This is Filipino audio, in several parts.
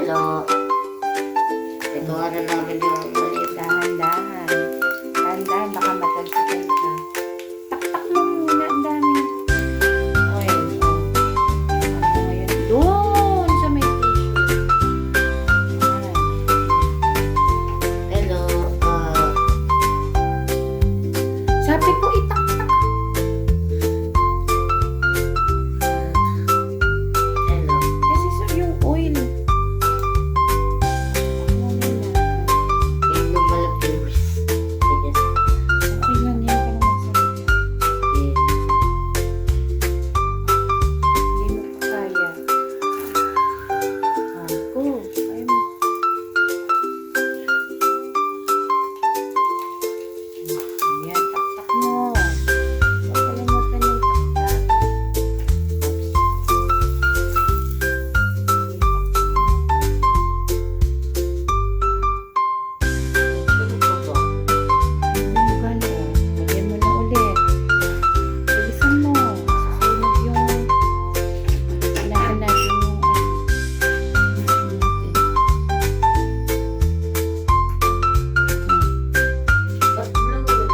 Hello. Ituwa na namin yung maliit. Dahan-dahan. Dahan-dahan, baka matagsikan ka. Tak-tak mo muna, ang dami. Oil. Ano ngayon? Doon sa may tissue. Ayan. Hello. Sabi ko, itak-tak. Hello. Kasi sa yung oil. Ano nila? Yung normal viewers. Sige. Okay lang yan ka naman sabi. Hindi mo pa kaya. Go. Kaya mo. Ayan, tak-tak mo. Huwag kalimutan yung tak-tak. Ano po to? Yung gano'n. Lagyan mo na ulit. Bilisan mo. Susunod yung inaan natin yung Ba't blue?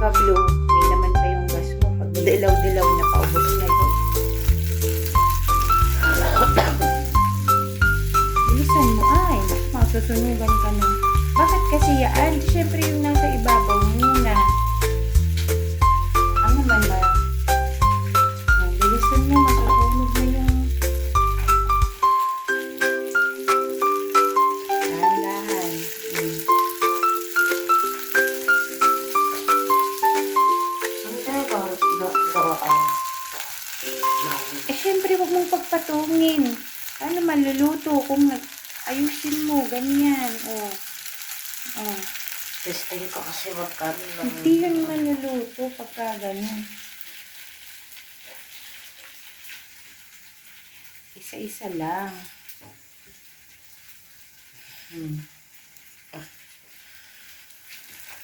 pagka blue, may laman pa yung gas mo. Pag dilaw-dilaw na, paubos na yun. Bilisan mo ay. Masusunugan ka na. Bakit kasi yan? Siyempre yung nasa ibabaw muna. Ano naman ba? Bilisan mo. Masusunog na yung dahan-dahan. Ang tayo ba? Gawaan. Eh, syempre, huwag mong pagpatungin. Paano maluluto kung ayusin mo, ganyan. Oh. Testing ko kasi magkano lang. Hindi yun maluluto pagka ganun. Isa-isa lang.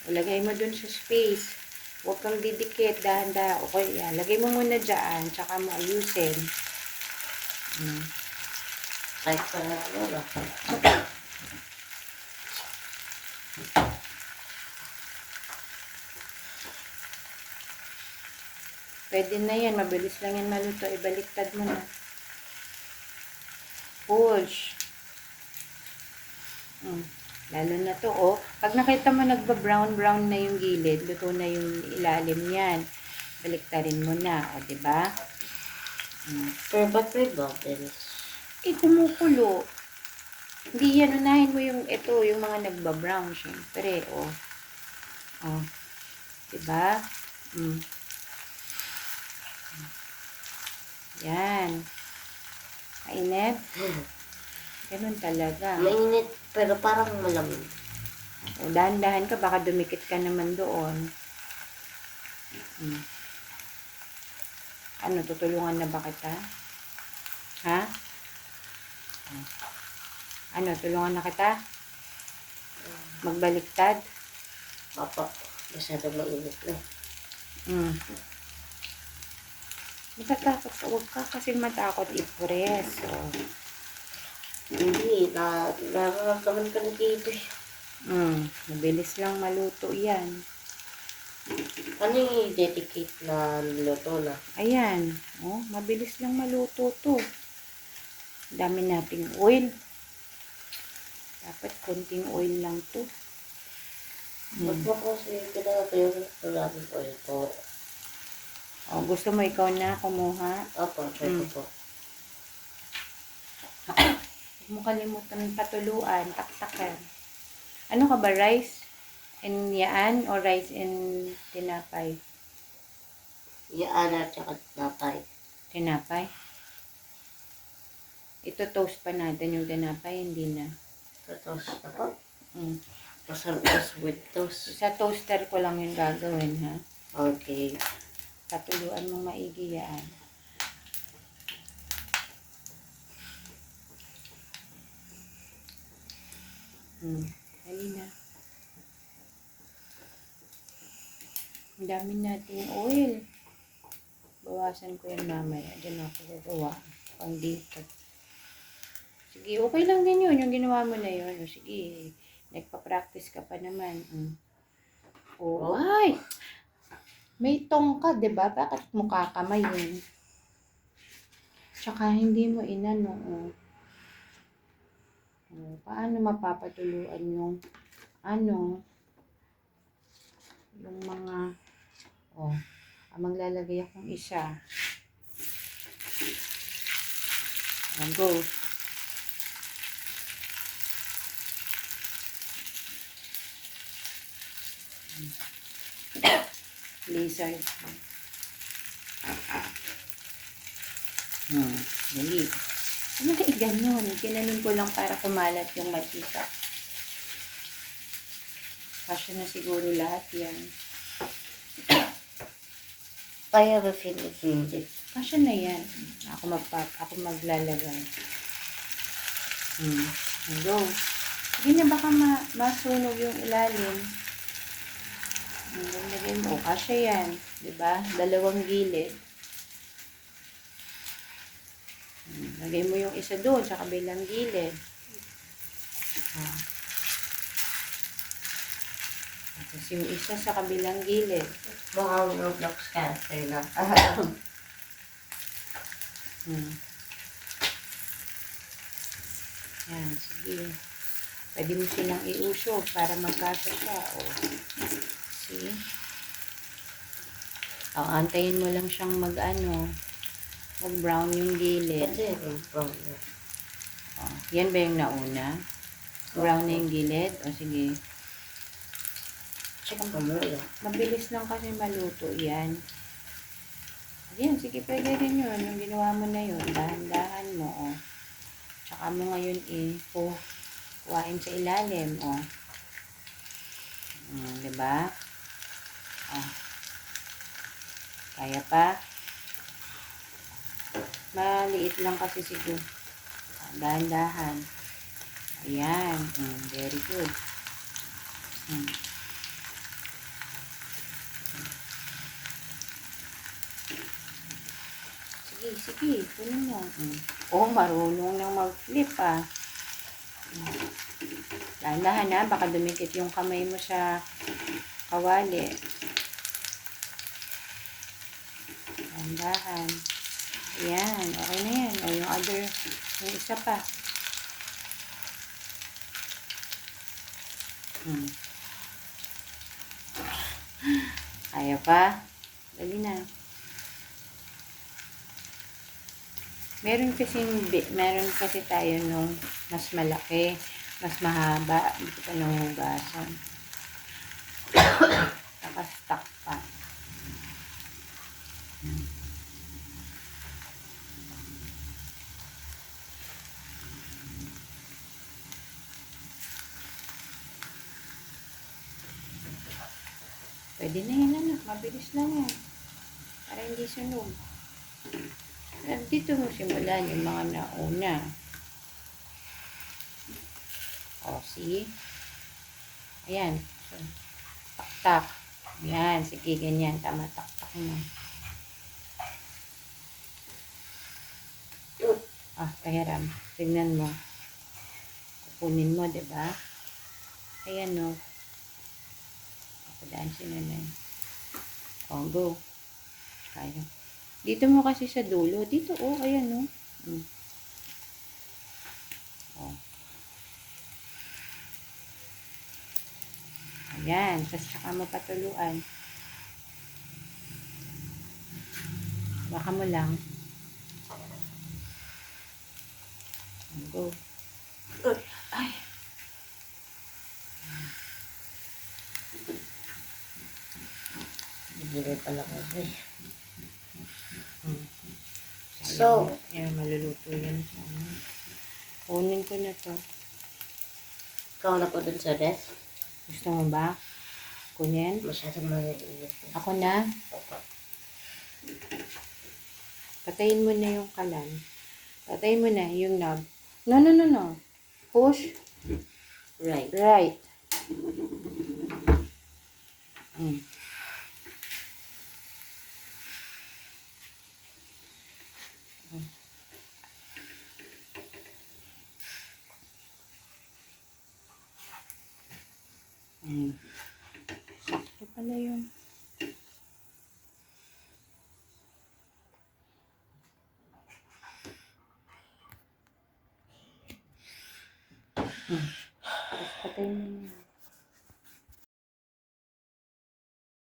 Lagay mo dun sa space. Huwag kang didikit, dahan-dahan. Okay, yan. Lagay mo muna dyan, tsaka mo ayusin. Kahit pa na ano lang. Pwede na yan. Mabilis lang yan maluto. Ibaliktad mo na. Push. Lalo na to, oh. Pag nakita mo nagba-brown-brown na yung gilid, luto na yung ilalim yan. Baliktarin mo na, o, diba? Pero ba't may bubbles? Eh, kumukulo. Hindi yan, unahin mo yung, ito, yung mga nagba-brown, syempre, oh. Oh. Diba? Yan. Mainit. Ganun talaga. Mainit, pero parang malamig. O, dahan-dahan ka, baka dumikit ka naman doon. Ano, tutulungan na ba kita? Ha? Ano, tulungan na kita? Magbaliktad? Papa, masyadong mainit na. Matatakot ka, huwag ka kasi matakot i-press. Oh. Hindi, nararamdaman ka na dito. Mabilis lang maluto yan. Ano yung dedicate na niluto na? Ayan. Oh, mabilis lang maluto to. Dami nating oil. Dapat konting oil lang to. Ba't mo kasi pinatayo na namin po ito? Oh, gusto mo ikaw na kumuha? Opo, try ko po. Huwag mo kalimutan patuluan, taktakan. Ano ka ba, rice and yaan o rice and tinapay? Yaan at saka tinapay. Tinapay? Ito toast pa natin yung tinapay, hindi na. Toast na po. Masarap toast with toast. Sa toaster ko lang yung gagawin, ha? Okay. Patuluan mo maigi yan. Dali na. Ang dami nating oil. Bawasan ko yan mamaya. Diyan ako kukuha. Pang dito. Sige, okay lang din yun. Yung ginawa mo na yun. O sige, nagpa-practice ka pa naman. O, ay! May tong ka, di ba? Bakit mo kakamayin? Tsaka hindi mo inano. Paano mapapatuluan yung ano, yung mga, maglalagay akong isa. Go. Lizard. Dali. Ano ka iganon? Ginanon ko lang para kumalat yung matika. Kasya na siguro lahat yan. Kaya ba finish? Kasya na yan. Ako maglalagay. Go. Sige na, baka masunog yung ilalim. Lagay mo. Kasya yan. Diba? Dalawang gilid. Lagay mo yung isa doon sa kabilang gilid. Tapos yung isa sa kabilang gilid. Mukhang Roblox character na. Yan, sige. Pwede mo silang iusog para magkasya siya. See? Antayin mo lang siyang mag-brown yung gilid. Kasi yung brown na. Yan ba yung nauna? Brown na yung gilid? O sige. Check mo muna. Mabilis lang kasi maluto yan. Yan, sige, pwede rin yun. Yung ginawa mo na yun, dahan-dahan mo. Tsaka mo ngayon kuhain sa ilalim. Diba? Kaya pa? Maliit lang kasi siguro. Dahan-dahan. Ayan. Very good. Sige. Puno mo. Marunong nang mag-flip Dahan-dahan baka dumikit yung kamay mo sa kawali. Dahan-dahan. Ayan. Okay na yan. Yung isa pa. Kaya pa? Dali na. Meron kasi tayo nung mas malaki, mas mahaba, hindi pa nahugasan. Nakastock pa. Pwede na yan, anak. Mabilis lang yan. Para hindi sunog. Dito mo simulan yung mga nauna. See? Ayan. So, tak-tak. Ayan. Sige, ganyan. Tama, tak-tak mo. Pahiram. Tignan mo. Kukunin mo, diba? Ayan, no. Papadaan siya go. Kaya. Dito mo kasi sa dulo. Dito, ayan, no. Ayan. Tapos saka mo patuluan. Baka mo lang. Go. Ay. Hindi pala kasi. So, ayan, maluluto yan. Kunin ko na to. Ikaw na po dun sa desk. Gusto mo ba? Kunin? Masyadong maliit. Ako na? Patayin mo na yung kalan. Patayin mo na yung knob. No. Push. Right. Sakto pala yun. Tapos patayin mo na yun.